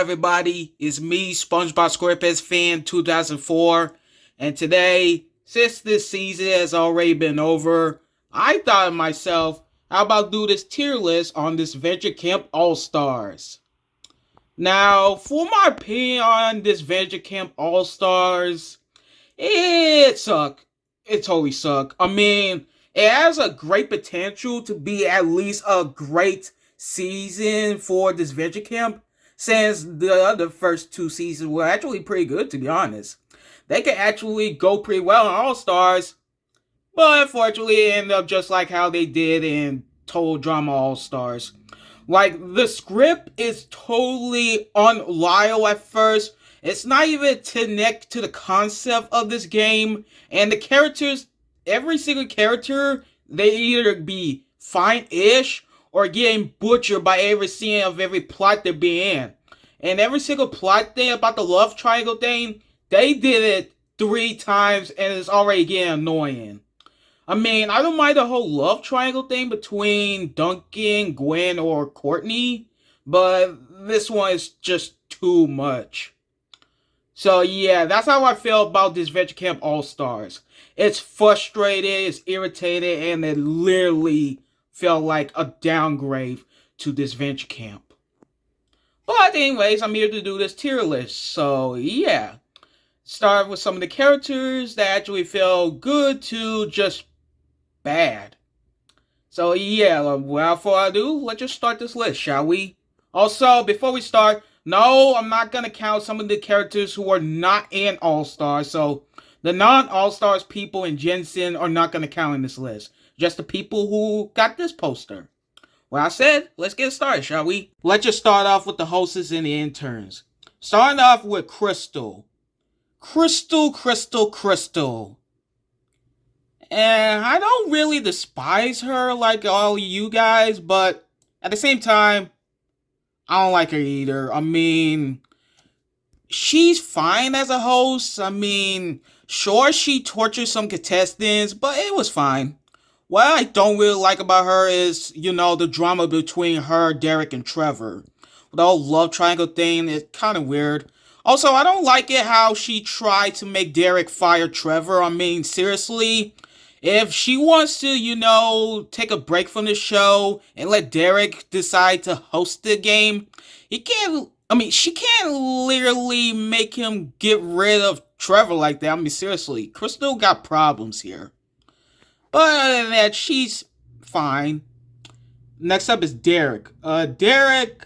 everybody, it's me, SpongeBob SquarePants fan 2004, and today, since this season has already been over, I thought to myself, how about do this tier list on Disventure Camp All-Stars? Now, for my opinion on Disventure Camp All-Stars, it sucked. It totally sucked. I mean, it has a great potential to be at least a great season for Disventure Camp, since the other first two seasons were actually pretty good, to be honest. They could actually go pretty well on All-Stars, but unfortunately it ended up just like how they did in Total Drama All-Stars. Like, the script is totally unreliable at first. It's not even connected to the concept of this game, and the characters, every single character, they either be fine-ish or getting butchered by every scene of every plot they're being in. And every single plot thing about the love triangle thing, they did it 3 times and it's already getting annoying. I mean, I don't mind the whole love triangle thing between Duncan, Gwen, or Courtney, but this one is just too much. So yeah, that's how I feel about this Disventure Camp All-Stars. It's frustrated, it's irritated, and it literally felt like a downgrade to this Disventure Camp. But anyways, I'm here to do this tier list, so yeah. Start with some of the characters that actually feel good to just bad. So yeah, without further ado, let's just start this list, shall we? Also, before we start, no, I'm not going to count some of the characters who are not in All-Stars, so the non-All-Stars people in Jensen are not going to count in this list. Just the people who got this poster. Well, I said, let's get started, shall we? Let's just start off with the hostess and the interns. Starting off with Crystal. Crystal. And I don't really despise her like all you guys, but at the same time, I don't like her either. I mean, she's fine as a host. I mean, sure, she tortured some contestants, but it was fine. What I don't really like about her is, the drama between her, Derek, and Trevor. The whole love triangle thing is kind of weird. Also, I don't like it how she tried to make Derek fire Trevor. I mean, seriously, if she wants to, take a break from the show and let Derek decide to host the game, she can't literally make him get rid of Trevor like that. I mean, seriously, Crystal got problems here. But other than that, she's fine. Next up is Derek. Derek,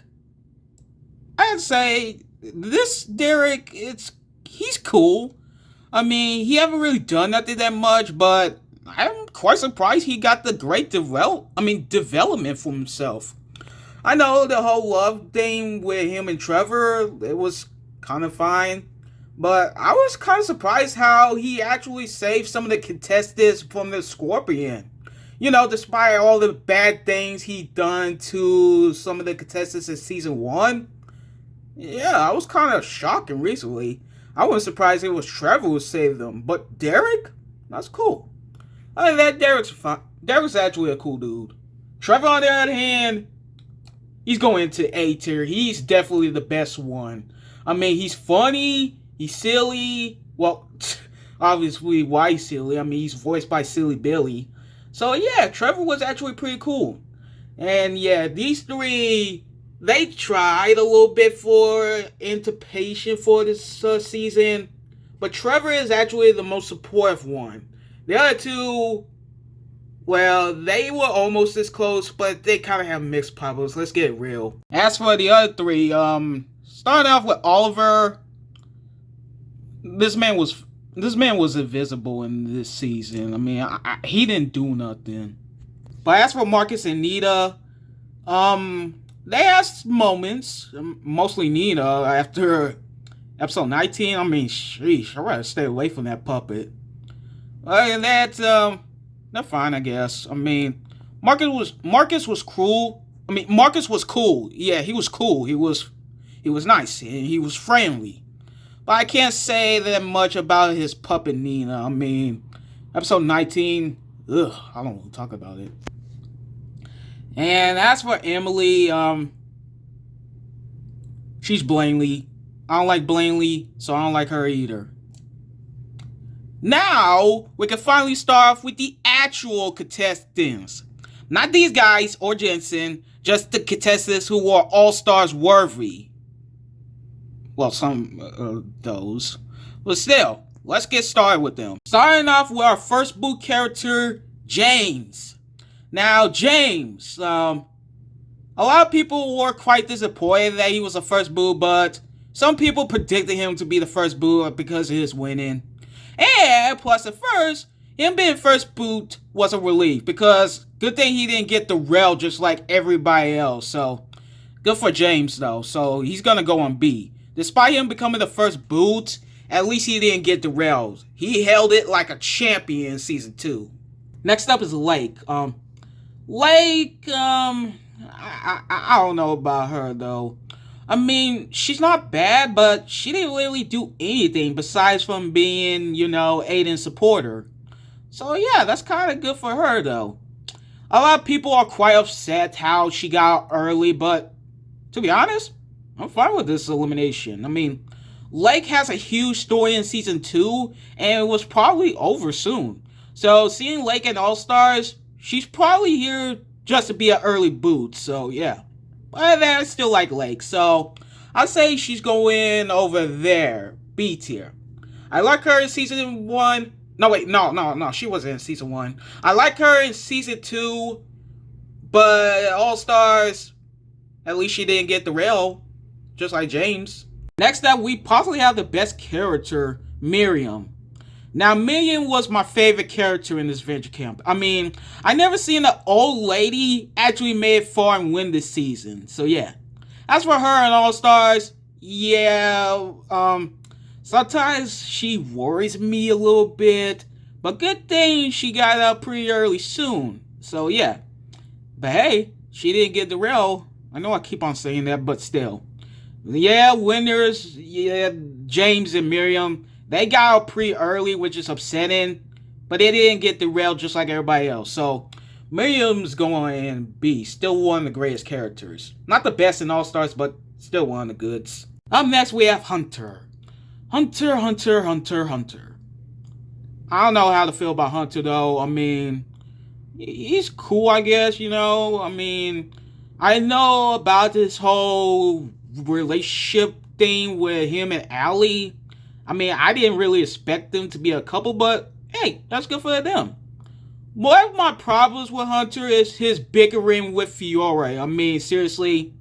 I'd say this Derek, he's cool. I mean, he haven't really done nothing that much, but I'm quite surprised he got the great development for himself. I know the whole love thing with him and Trevor, it was kind of fine. But I was kind of surprised how he actually saved some of the contestants from the Scorpion. Despite all the bad things he done to some of the contestants in Season 1. Yeah, I was kind of shocked recently. I wasn't surprised it was Trevor who saved them. But Derek? That's cool. Other than that, Derek's fine. Derek's actually a cool dude. Trevor, on the other hand, he's going into A tier. He's definitely the best one. I mean, he's funny. He's silly. Well, obviously, why he's silly? I mean, he's voiced by Silly Billy. So, yeah, Trevor was actually pretty cool. And, yeah, these three, they tried a little bit for anticipation for this season. But Trevor is actually the most supportive one. The other two, well, they were almost as close, but they kind of have mixed problems. Let's get real. As for the other three, starting off with Oliver. This man was invisible in this season. I mean, he didn't do nothing. But as for Marcus and Nita, they had moments, mostly Nita, after episode 19. I mean, sheesh, I'd rather stay away from that puppet. Other than that, they're fine, I guess. I mean, Marcus was cruel. I mean, Marcus was cool. Yeah, he was cool. He was nice and he was friendly. But I can't say that much about his puppet Nina. I mean, episode 19, I don't want to talk about it. And as for Emily, she's Blaney. I don't like Blaney, so I don't like her either. Now, we can finally start off with the actual contestants. Not these guys or Jensen, just the contestants who are all-stars worthy. Well, some of those. But still, let's get started with them. Starting off with our first boot character, James. Now, James, a lot of people were quite disappointed that he was the first boot, but some people predicted him to be the first boot because of his winning. And plus, at first, him being first boot was a relief because good thing he didn't get the rail just like everybody else. So, good for James, though. So, he's going to go on B. Despite him becoming the first boot, at least he didn't get the rails. He held it like a champion in Season 2. Next up is Lake. I don't know about her, though. I mean, she's not bad, but she didn't really do anything besides from being, Aiden's supporter. So, yeah, that's kind of good for her, though. A lot of people are quite upset how she got out early, but to be honest, I'm fine with this elimination. I mean, Lake has a huge story in Season 2, and it was probably over soon. So, seeing Lake in All-Stars, she's probably here just to be an early boot, so yeah. But I still like Lake, so I'll say she's going over there, B tier. I like her in Season 1. No, she wasn't in Season 1. I like her in Season 2, but All-Stars, at least she didn't get the rail, just like James. Next up, we possibly have the best character, Miriam. Now, Miriam was my favorite character in this Disventure camp. I mean, I never seen an old lady actually made it far and win this season. So, yeah. As for her in All-Stars, yeah, sometimes she worries me a little bit. But good thing she got out pretty early soon. So, yeah. But hey, she didn't get the rail. I know I keep on saying that, but still. Yeah, winners, yeah, James and Miriam. They got out pretty early, which is upsetting, but they didn't get the rail just like everybody else. So, Miriam's going in B. Still one of the greatest characters. Not the best in All-Stars, but still one of the goods. Up next, we have Hunter. Hunter. I don't know how to feel about Hunter, though. I mean, he's cool, I guess, I mean, I know about this whole relationship thing with him and Alec. I mean, I didn't really expect them to be a couple, but hey, that's good for them. One of my problems with Hunter is his bickering with Fior. I mean, seriously,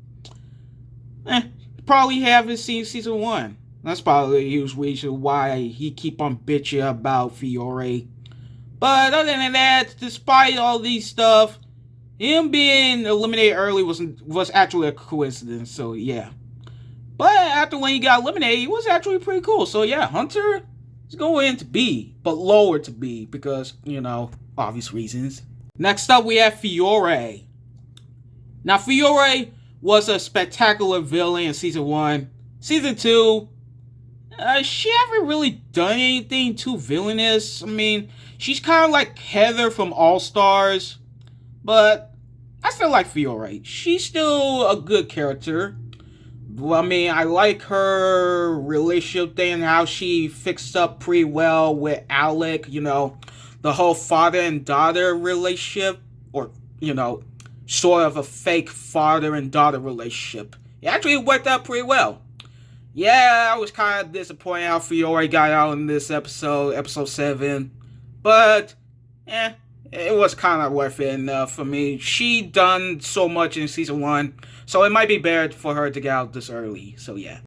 probably haven't seen Season 1. That's probably a huge reason why he keep on bitching about Fior. But other than that, despite all these stuff, him being eliminated early was actually a coincidence, so yeah. But after when he got eliminated, he was actually pretty cool. So yeah, Hunter is going into B, but lower to B because, obvious reasons. Next up, we have Fior. Now, Fior was a spectacular villain in Season 1. Season 2, she haven't really done anything too villainous. I mean, she's kind of like Heather from All-Stars, but I still like Fior. She's still a good character. I mean, I like her relationship thing, how she fixed up pretty well with Alec, the whole father and daughter relationship, or, sort of a fake father and daughter relationship. It actually worked out pretty well. Yeah, I was kind of disappointed how Fior got out in this episode 7, but, it was kind of worth it enough for me. She done so much in Season 1, so it might be better for her to get out this early. So, yeah.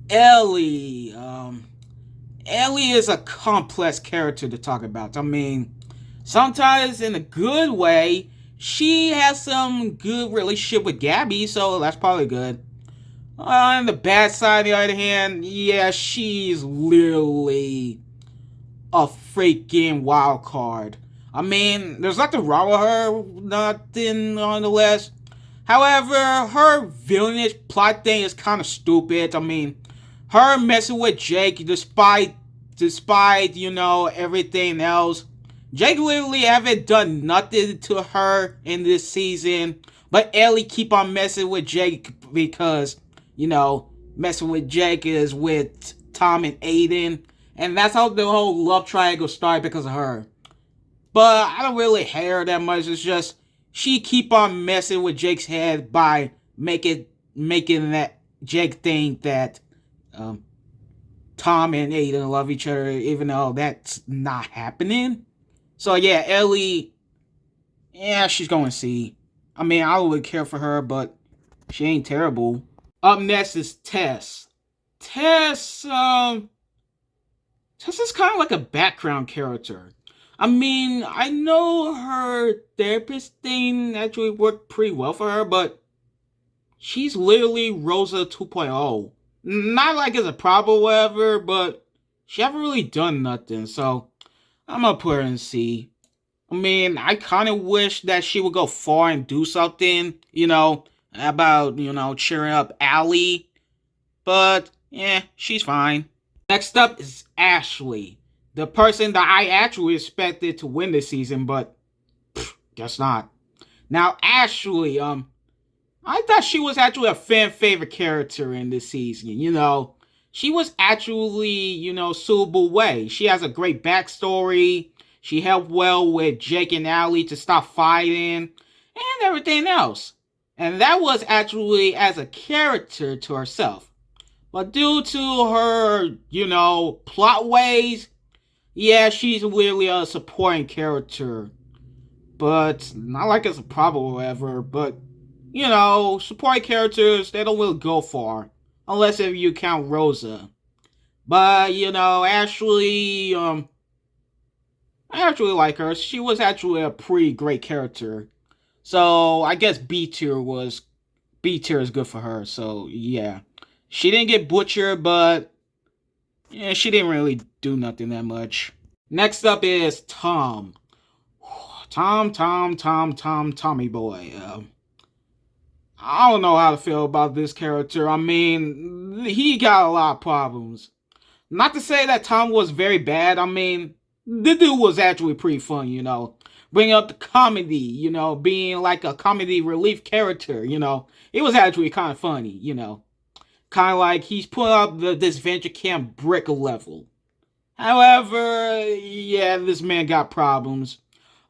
Ellie. Ellie is a complex character to talk about. I mean, sometimes in a good way, she has some good relationship with Gabby, so that's probably good. On the bad side, on the other hand, yeah, she's literally a freaking wild card. I mean, there's nothing wrong with her, nothing nonetheless. However, her villainous plot thing is kind of stupid. I mean, her messing with Jake despite everything else. Jake literally haven't done nothing to her in this season, but Ellie keep on messing with Jake because, messing with Jake is with Tom and Aiden. And that's how the whole love triangle started because of her. But I don't really hate her that much. It's just she keep on messing with Jake's head by making that Jake think that um, Tom and Aiden love each other, even though that's not happening. So yeah, Ellie, yeah, she's going C. I mean, I would care for her, but she ain't terrible. Up next is Tess. Tess, Tess is kind of like a background character. I mean, I know her therapist thing actually worked pretty well for her, but she's literally Rosa 2.0. Not like it's a problem or whatever, but she haven't really done nothing, so I'm gonna put her in C. I mean, I kind of wish that she would go far and do something, about, cheering up Allie, but yeah, she's fine. Next up is Ashley, the person that I actually expected to win this season, but guess not. Now, Ashley, I thought she was actually a fan favorite character in this season. She was actually, suitable way. She has a great backstory. She helped well with Jake and Allie to stop fighting and everything else. And that was actually as a character to herself. But due to her, plot ways, yeah, she's really a supporting character. But not like it's a problem or whatever, but supporting characters, they don't really go far. Unless if you count Rosa. But, Ashley, I actually like her. She was actually a pretty great character. So, I guess B tier is good for her. So, yeah. She didn't get butchered, but yeah, she didn't really do nothing that much. Next up is Tom. Tommy boy. I don't know how to feel about this character. I mean, he got a lot of problems. Not to say that Tom was very bad. I mean, the dude was actually pretty fun, Bring up the comedy, being like a comedy relief character, It was actually kind of funny, Kind of like he's putting up the Disventure camp brick level. However, yeah, this man got problems.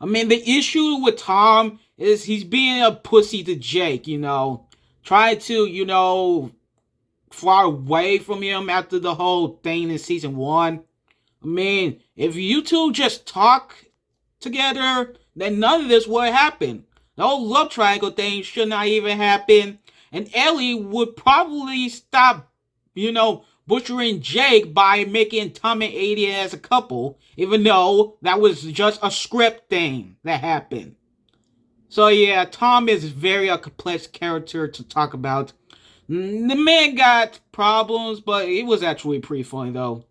I mean, the issue with Tom is he's being a pussy to Jake, Trying to, far away from him after the whole thing in season 1. I mean, if you two just talk together, then none of this would happen. The whole love triangle thing should not even happen. And Ellie would probably stop, butchering Jake by making Tom and Aiden as a couple, even though that was just a script thing that happened. So yeah, Tom is very a complex character to talk about. The man got problems, but it was actually pretty funny though.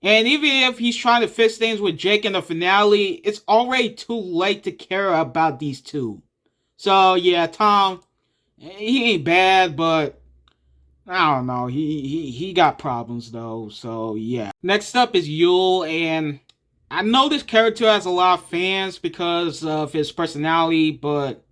And even if he's trying to fix things with Jake in the finale, it's already too late to care about these two. So yeah, Tom, he ain't bad, but I don't know. He got problems though. So yeah. Next up is Yule, and I know this character has a lot of fans because of his personality, but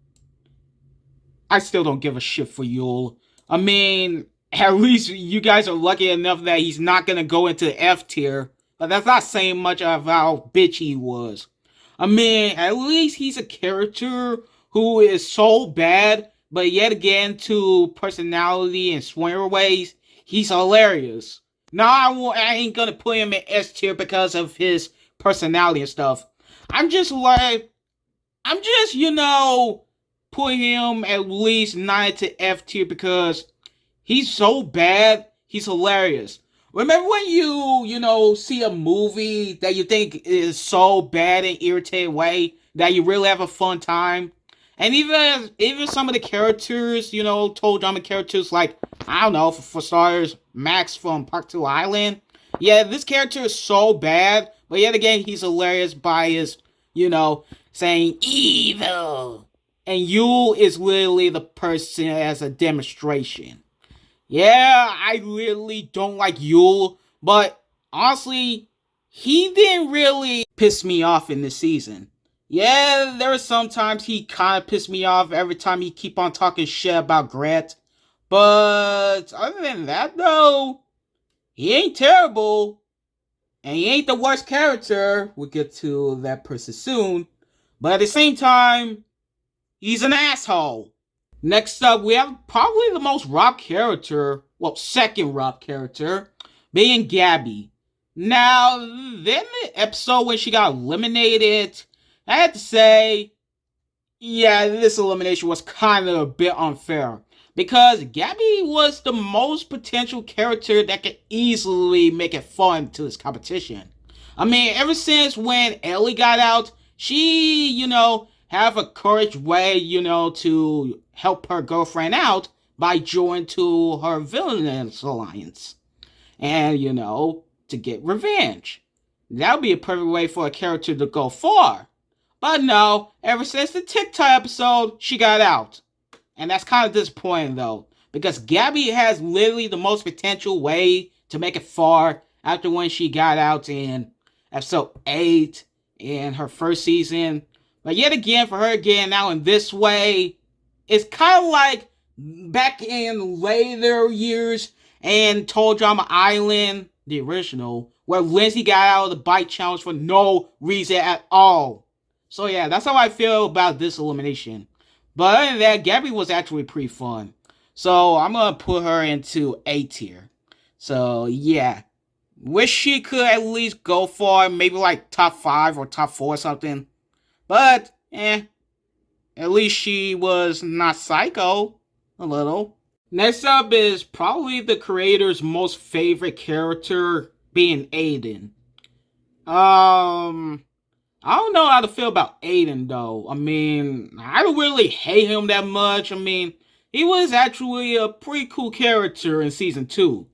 I still don't give a shit for Yule. I mean, at least you guys are lucky enough that he's not gonna go into F tier, but that's not saying much of how bitch he was. I mean, at least he's a character who is so bad, but yet again, to personality and swear ways, he's hilarious. Now I ain't gonna put him in S tier because of his personality and stuff. I'm just, put him at least 9 to F tier because he's so bad, he's hilarious. Remember when you see a movie that you think is so bad and irritating way that you really have a fun time? And even some of the characters, told drama characters like, I don't know, for starters, Max from Park 2 Island. Yeah, this character is so bad, but yet again, he's hilarious by his, saying evil. And Yule is literally the person as a demonstration. Yeah, I literally don't like Yule, but honestly, he didn't really piss me off in this season. Yeah, there are sometimes he kind of pissed me off every time he keep on talking shit about Gret, But other than that, though, he ain't terrible. And he ain't the worst character. We'll get to that person soon. But at the same time, he's an asshole. Next up, we have probably the most robbed character. Well, second robbed character. Being Gabby. Now, then the episode when she got eliminated, I had to say, yeah, this elimination was kind of a bit unfair. Because Gabby was the most potential character that could easily make it fun to this competition. I mean, ever since when Ellie got out, she, have a courage way, to help her girlfriend out by joining to her villainous alliance. And, to get revenge. That would be a perfect way for a character to go far. But no, ever since the TikTok episode, she got out. And that's kind of disappointing, though. Because Gabby has literally the most potential way to make it far after when she got out in episode 8 in her first season. But yet again, for her getting out in this way, it's kind of like back in later years and Total Drama Island, the original, where Lindsay got out of the bite challenge for no reason at all. So yeah, that's how I feel about this elimination. But other than that, Gabby was actually pretty fun. So I'm going to put her into A tier. So yeah, wish she could at least go for maybe like top 5 or top 4 or something. But, at least she was not psycho. A little. Next up is probably the creator's most favorite character, being Aiden. I don't know how to feel about Aiden, though. I mean, I don't really hate him that much. I mean, he was actually a pretty cool character in Season 2.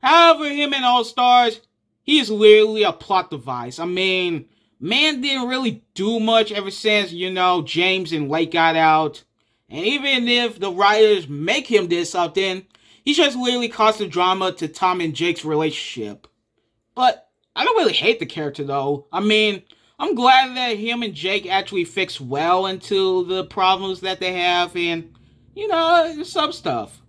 However, him in All-Stars, he is literally a plot device. I mean, man didn't really do much ever since, James and Lake got out. And even if the writers make him do something, he just literally caused the drama to Tom and Jake's relationship. But I don't really hate the character, though. I mean, I'm glad that him and Jake actually fixed well into the problems that they have and, some stuff.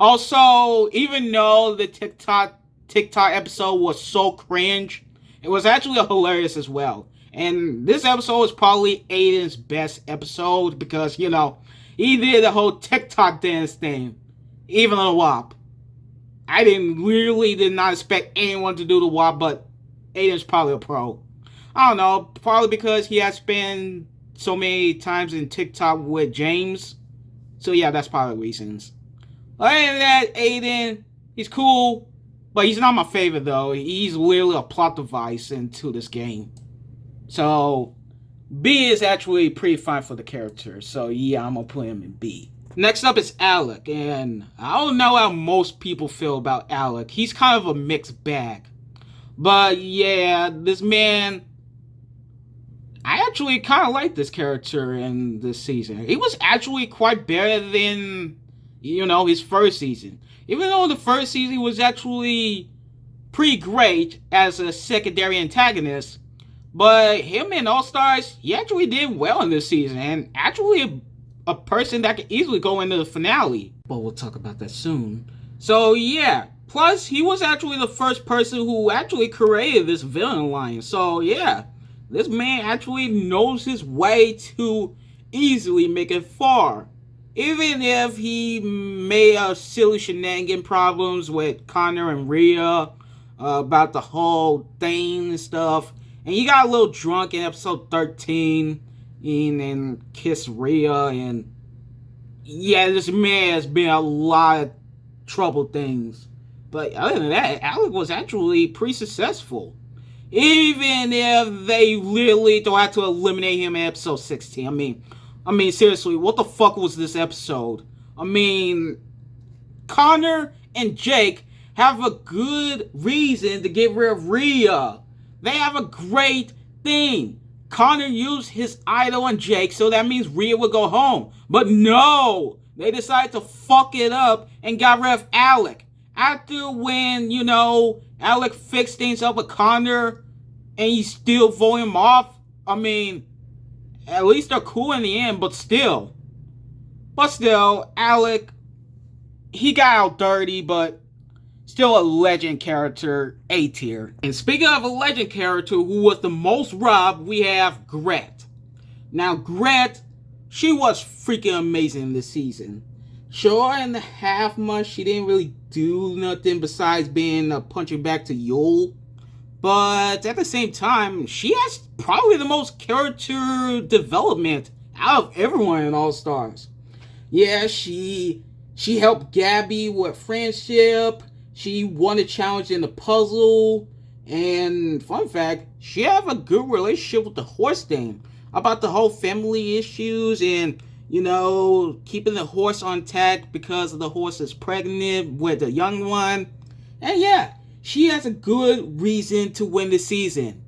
Also, even though the TikTok episode was so cringe, it was actually hilarious as well. And this episode is probably Aiden's best episode because, he did the whole TikTok dance thing, even on the WAP. I really did not expect anyone to do the WAP, but Aiden's probably a pro. I don't know, probably because he has been so many times in TikTok with James. So yeah, that's probably the reasons. Other than that, Aiden, he's cool, but he's not my favorite though. He's literally a plot device into this game. So B is actually pretty fine for the character. So yeah, I'm gonna put him in B. Next up is Alec, and I don't know how most people feel about Alec. He's kind of a mixed bag. But yeah, this man, I actually kind of like this character in this season. He was actually quite better than, his first season. Even though the first season was actually pretty great as a secondary antagonist, but him in All-Stars, he actually did well in this season, and actually a person that could easily go into the finale. But we'll talk about that soon. So yeah, plus he was actually the first person who actually created this villain alliance. So yeah, this man actually knows his way to easily make it far. Even if he may have silly shenanigan problems with Connor and Rhea about the whole thing and stuff. And he got a little drunk in episode 13 and kissed Rhea. And yeah, this man has been a lot of troubled things. But other than that, Alec was actually pretty successful. Even if they literally don't have to eliminate him in episode 16. I mean, seriously, what the fuck was this episode? I mean, Connor and Jake have a good reason to get rid of Rhea. They have a great thing. Connor used his idol on Jake, so that means Rhea would go home. But no! They decided to fuck it up and got rid of Alec. After when, Alec fixed things up with Connor and he still voted him off. I mean, at least they're cool in the end, but still. Alec, he got out dirty, but still a legend character, A tier. And speaking of a legend character who was the most robbed, we have Gret. Now, Gret, she was freaking amazing this season. Sure, in the half month, she didn't really do nothing besides being a punching back to Yule. But at the same time, she has probably the most character development out of everyone in All Stars. Yeah, she helped Gabby with friendship. She won a challenge in the puzzle. And fun fact, she have a good relationship with the horse dame about the whole family issues and keeping the horse on tack because the horse is pregnant with a young one. And yeah, she has a good reason to win the season.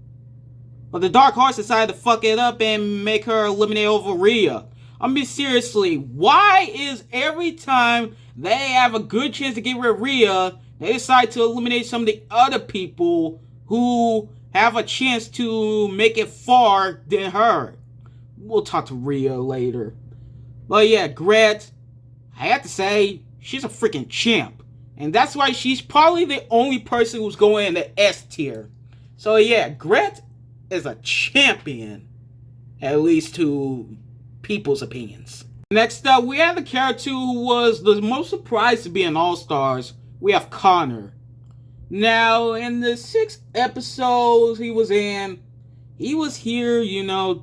But the Dark Horse decided to fuck it up and make her eliminate over Rhea. I mean, seriously, why is every time they have a good chance to get rid of Rhea, they decide to eliminate some of the other people who have a chance to make it far than her? We'll talk to Rhea later. But yeah, Gret, I have to say, she's a freaking champ. And that's why she's probably the only person who's going in the S tier. So yeah, Gret is a champion, at least to people's opinions. Next up, we have the character who was the most surprised to be in All Stars. We have Connor. Now, in the 6 episodes he was in, he was here,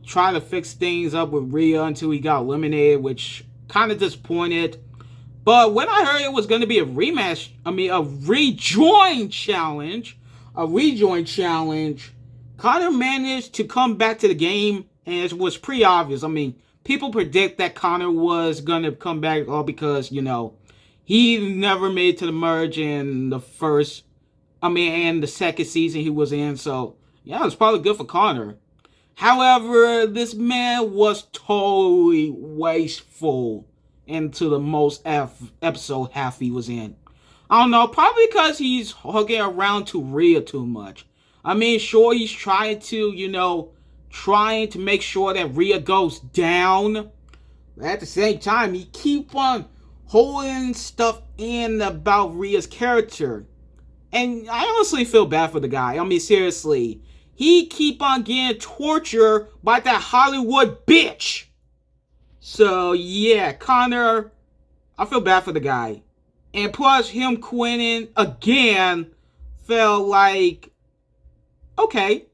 trying to fix things up with Rhea until he got eliminated, which kind of disappointed. But when I heard it was going to be a rejoin challenge, Connor managed to come back to the game, and it was pretty obvious. I mean, people predict that Connor was going to come back all because, he never made it to the merge in the and the second season he was in. So, yeah, it was probably good for Connor. However, this man was totally wasteful into the most episode half he was in. I don't know, probably because he's hugging around to Rhea too much. I mean, sure, he's trying to make sure that Rhea goes down. But at the same time, he keep on holding stuff in about Rhea's character. And I honestly feel bad for the guy. I mean, seriously. He keep on getting tortured by that Hollywood bitch. So, yeah, Connor, I feel bad for the guy. And plus, him quitting again felt like, okay.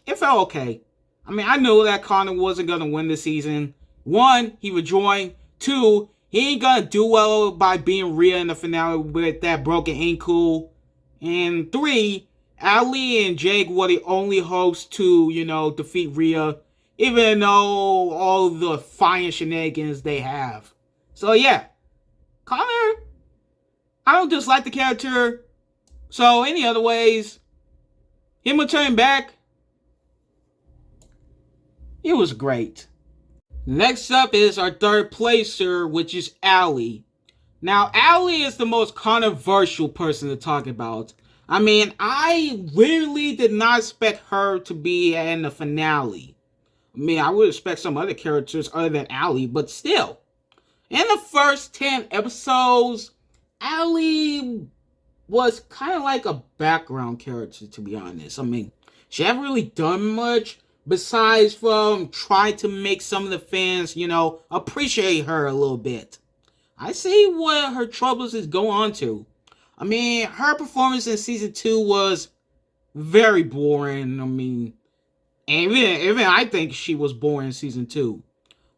It felt okay. I mean, I knew that Connor wasn't going to win this season. 1, he rejoined. 2, he ain't going to do well by being Rhea in the finale with that broken ankle. And 3, Ali and Jake were the only hosts to, defeat Rhea, even though all the fine shenanigans they have. So yeah, Connor, I don't dislike the character. So any other ways, him returning back, it was great. Next up is our third placer, which is Ali. Now, Ali is the most controversial person to talk about. I mean, I really did not expect her to be in the finale. I mean, I would expect some other characters other than Ali, but still. In the first 10 episodes, Ali was kind of like a background character, to be honest. I mean, she haven't really done much besides from trying to make some of the fans, appreciate her a little bit. I see what her troubles is going on to. I mean, her performance in season 2 was very boring. I mean, even I think she was boring in season 2.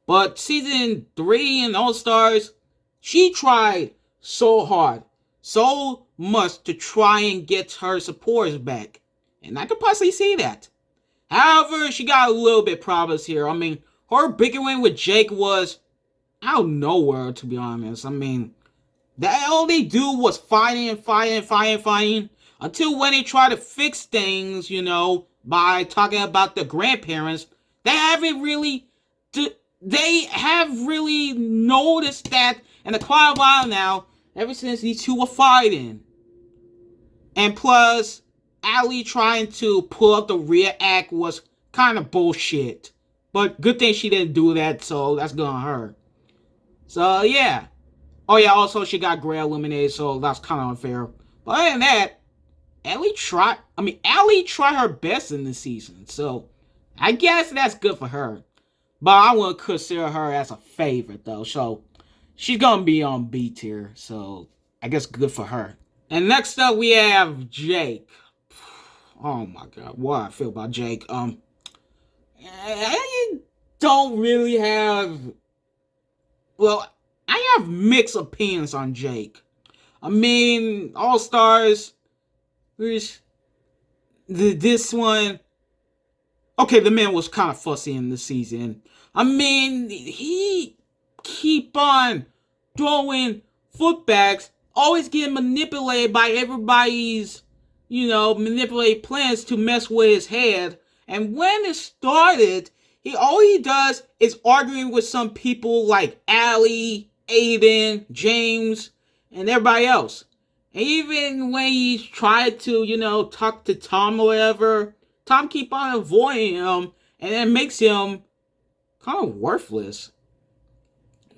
But season 3 in All Stars, she tried so hard, so much to try and get her supporters back. And I could possibly see that. However, she got a little bit problems here. I mean, her bickering with Jake was out of nowhere, to be honest. I mean, all they do was fighting, until when they try to fix things, by talking about the grandparents, they have really noticed that in a quite a while now, ever since these two were fighting. And plus, Ali trying to pull up the rear act was kind of bullshit. But good thing she didn't do that, so that's good on her. So, yeah. Oh yeah, also she got Gray eliminated, so that's kind of unfair. But other than that, Allie tried her best in this season, so I guess that's good for her. But I wouldn't consider her as a favorite though, so she's gonna be on B tier, so I guess good for her. And next up we have Jake. Oh my god, what I feel about Jake. I don't really have. Well, I have mixed opinions on Jake. I mean, All Stars. This one. Okay, the man was kind of fussy in the season. I mean, he keep on throwing footbacks, always getting manipulated by everybody's, manipulate plans to mess with his head. And when it started, all he does is arguing with some people like Allie, Aiden, James, and everybody else. And even when he tried to, talk to Tom or whatever, Tom keep on avoiding him, and it makes him kind of worthless.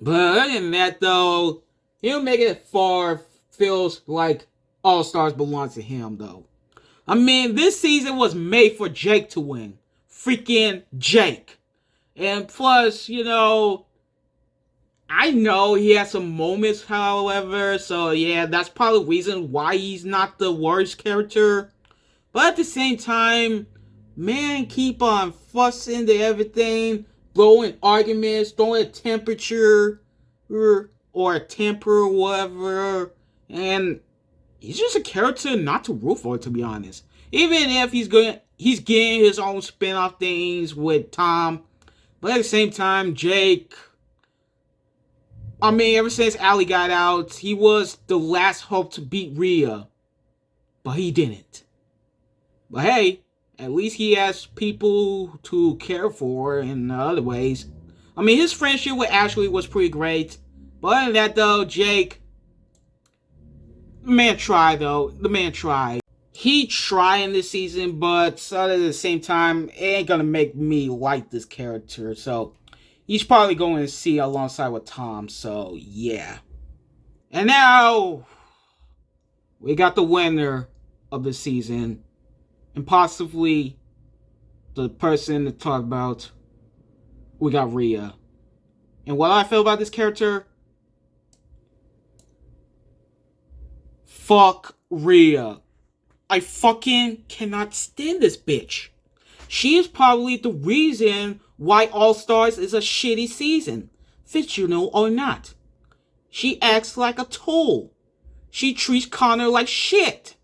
But other than that, though, he'll make it far. Feels like All Stars belongs to him, though. I mean, this season was made for Jake to win. Freaking Jake. And plus, I know he has some moments, however, so yeah, that's probably the reason why he's not the worst character. But at the same time, man, keep on fussing to everything, throwing arguments, throwing a temperature, or a temper, or whatever, and he's just a character not to root for, to be honest. Even if he's getting his own spin-off things with Tom, but at the same time, Jake, I mean, ever since Allie got out, he was the last hope to beat Rhea, but he didn't. But hey, at least he has people to care for in other ways. I mean, his friendship with Ashley was pretty great. But other than that, though, Jake, the man tried, though. The man tried. He tried in this season, but at the same time, it ain't gonna make me like this character. So, he's probably going to see alongside with Tom. So, yeah. And now, we got the winner of the season. And possibly the person to talk about. We got Rhea. And what I feel about this character? Fuck Rhea. I fucking cannot stand this bitch. She is probably the reason why All Stars is a shitty season, fictional or not. She acts like a tool. She treats Connor like shit.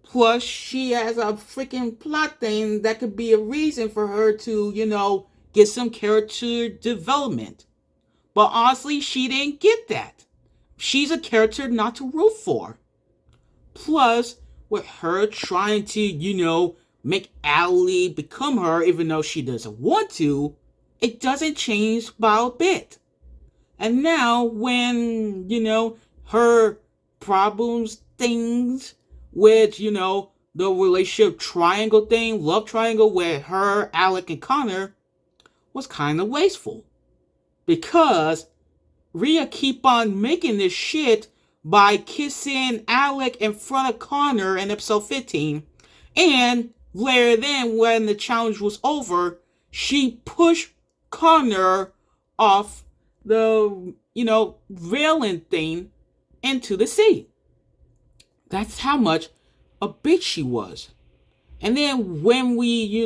Plus, she has a freaking plot thing that could be a reason for her to, get some character development. But honestly, she didn't get that. She's a character not to root for. Plus, with her trying to, make Allie become her, even though she doesn't want to, it doesn't change by a bit. And now, when, her problems, things, with, the relationship triangle thing, love triangle with her, Alec, and Connor, was kind of wasteful. Because Rhea keep on making this shit by kissing Alec in front of Connor in episode 15. And later then, when the challenge was over, she pushed Connor off the, railing thing into the sea. That's how much a bitch she was. And then when we,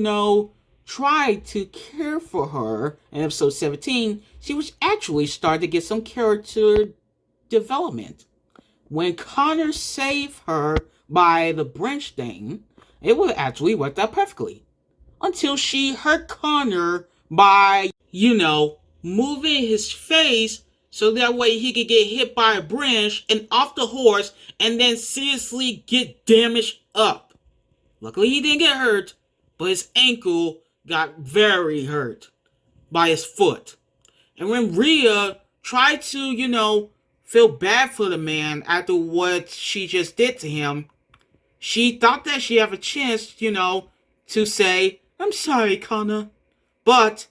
tried to care for her in episode 17, she was actually starting to get some character development. When Connor saved her by the branch thing, it would actually worked out perfectly. Until she hurt Connor by, moving his face so that way he could get hit by a branch and off the horse and then seriously get damaged up. Luckily he didn't get hurt, but his ankle got very hurt by his foot. And when Rhea tried to, feel bad for the man after what she just did to him, she thought that she had a chance, to say, "I'm sorry, Connor." But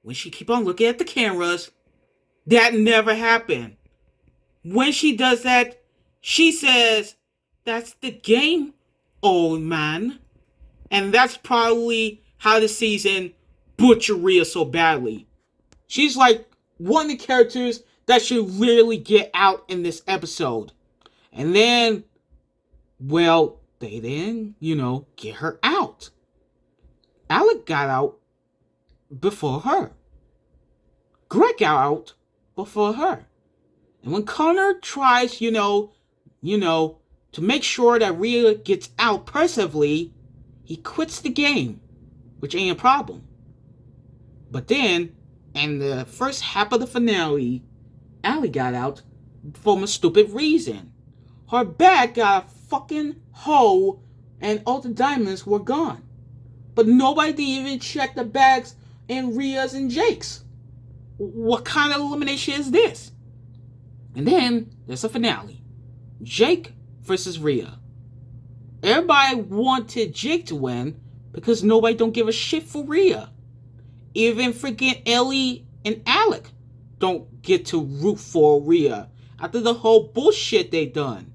when she keep on looking at the cameras, that never happened. when she does that, she says, "That's the game, old man." And that's probably how the season butchered Rhea so badly. She's like one of the characters that should really get out in this episode. And then, well, they didn't, get her out. Alec got out before her. Gret got out before her. And when Connor tries, to make sure that Rhea gets out personally, he quits the game, which ain't a problem. But then, in the first half of the finale, Alec got out for a stupid reason. Her bag got a fucking hole and all the diamonds were gone. But nobody didn't even check the bags in Rhea's and Jake's. What kind of elimination is this? And then there's a finale. Jake versus Rhea. Everybody wanted Jake to win because nobody don't give a shit for Rhea. Even freaking Ellie and Alec don't get to root for Rhea after the whole bullshit they done.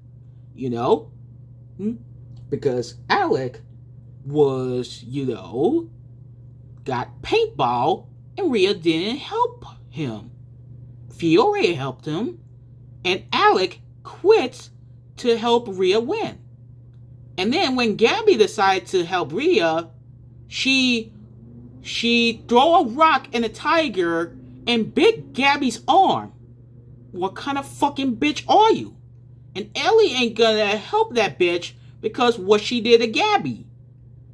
Because Alec was, got paintball and Rhea didn't help him. Fior helped him and Alec quit to help Rhea win. And then when Gabby decided to help Rhea, she threw a rock in a tiger and bit Gabby's arm. What kind of fucking bitch are you? And Ellie ain't gonna help that bitch because what she did to Gabby.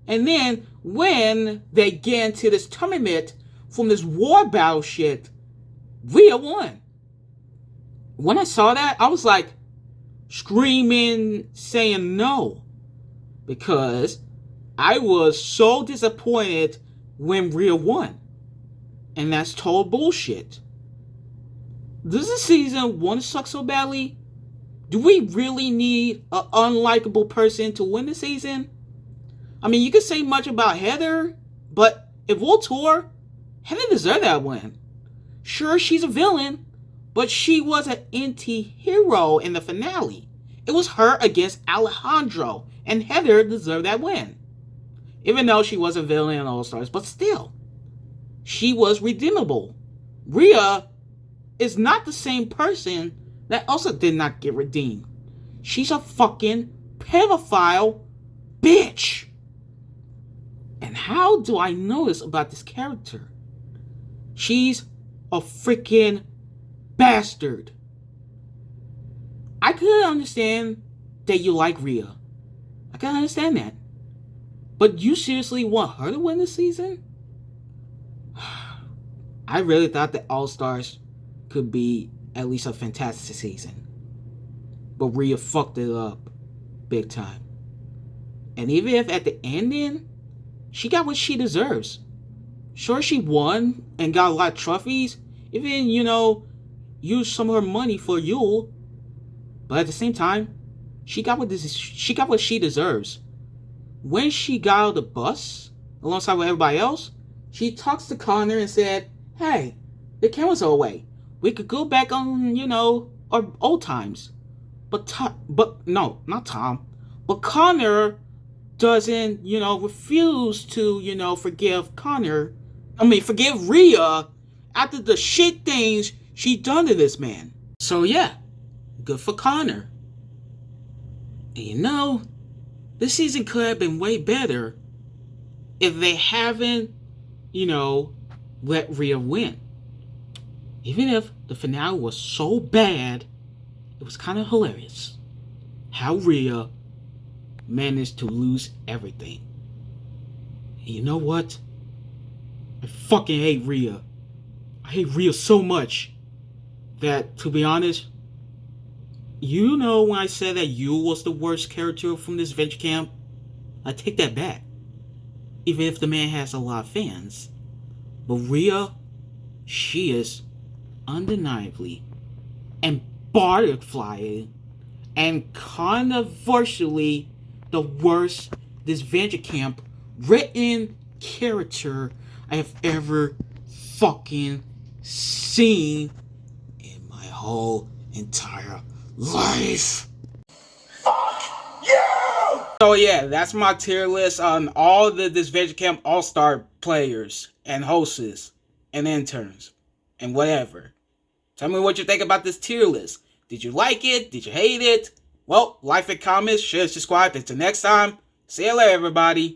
And then when they get into this tournament from this war battle shit, Rhea won. When I saw that, I was like screaming, saying no. Because I was so disappointed when Rhea won. And that's total bullshit. Does this season want to suck so badly? Do we really need an unlikable person to win the season? I mean, you could say much about Heather, but if we'll tour, Heather deserved that win. Sure, she's a villain, but she was an anti-hero in the finale. It was her against Alejandro, and Heather deserved that win. Even though she was a villain in All Stars, but still, she was redeemable. Rhea is not the same person that also did not get redeemed. She's a fucking pedophile bitch. And how do I know this about this character? She's a freaking bastard. I could understand that you like Rhea. I can understand that. But you seriously want her to win this season? I really thought that All Stars could be at least a fantastic season. But Rhea fucked it up big time. And even if at the ending, she got what she deserves. Sure, she won and got a lot of trophies. Even, used some of her money for Yule. But at the same time, she got what she deserves. When she got out of the bus, alongside with everybody else, she talks to Connor and said, "Hey, the cameras are away. We could go back on, our old times." But no, not Tom. But Connor doesn't, refuse to, forgive Rhea after the shit things she done to this man. So yeah, good for Connor. And this season could have been way better if they haven't, let Rhea win. Even if the finale was so bad, it was kind of hilarious how Rhea managed to lose everything. And you know what? I fucking hate Rhea. I hate Rhea so much that, to be honest, when I said that you was the worst character from this Disventure camp, I take that back. Even if the man has a lot of fans. But Rhea, she is undeniably and butterfly and controversially the worst Disventure camp written character I have ever fucking seen in my whole entire life. So yeah, that's my tier list on all the Disventure Camp All-Star players and hosts and interns and whatever. Tell me what you think about this tier list. Did you like it? Did you hate it? Well, like and comment, share, subscribe. Until next time, see you later, everybody.